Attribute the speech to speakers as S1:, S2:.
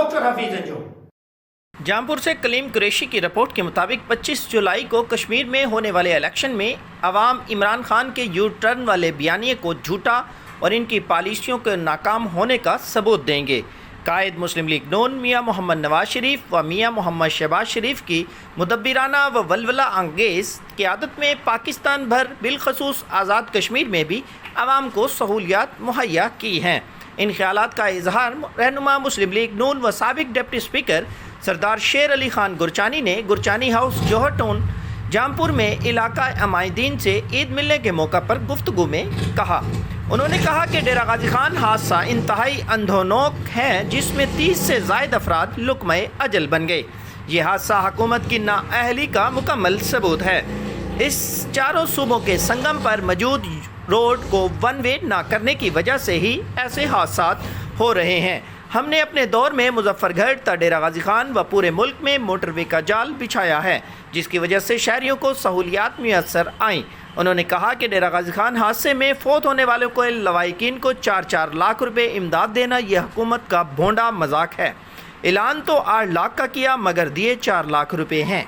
S1: Doctor Hafeez Anjum.
S2: Jaunpur से कलीम कुरैशी की report के मुताबिक 25 जुलाई को कश्मीर में होने वाले इलेक्शन में अवाम इमरान खान के यू टर्न वाले बयानिए को झूठा और इनकी पॉलिसियों के नाकाम होने का सबूत देंगे। कायद मुस्लिम लीग नून मियाँ मोहम्मद नवाज शरीफ व मियाँ मोहम्मद शहबाज शरीफ की मुदब्बिराना व वलवला अंगेज़ क़यादत में पाकिस्तान भर बिलखसूस आज़ाद कश्मीर में भी आवाम को सहूलियात मुहैया की हैं। इन ख्यालात का इजहार रहनुमा मुस्लिम लीग नून व साबिक डिप्टी स्पीकर सरदार शेर अली खान गुरचानी ने गुरचानी हाउस जौहर टाउन जौनपुर में इलाका अमायदीन से ईद मिलने के मौका पर गुफ्तगू में कहा। उन्होंने कहा कि डेरा गाजी खान हादसा इंतहाई अंधोनोक है जिसमें 30 से ज़ायद अफराद लुक्मे अजल बन गए। ये हादसा हुकूमत की नाअहली का मुकम्मल सबूत है। इस चारों सूबों के संगम पर मौजूद रोड को वन वे ना करने की वजह से ही ऐसे हादसात हो रहे हैं। हमने अपने दौर में मुजफ्फरगढ़ ता डेरा गाजी खान व पूरे मुल्क में मोटरवे का जाल बिछाया है जिसकी वजह से शहरियों को सहूलियात मुयस्सर आईं। उन्होंने कहा कि डेरा गाजी खान हादसे में फौत होने वालों को लवाहिकीन को 4-4 लाख रुपए इमदाद देना यह हुकूमत का भोंडा मजाक है। ऐलान तो 8 लाख का किया मगर दिए 4 लाख रुपए हैं।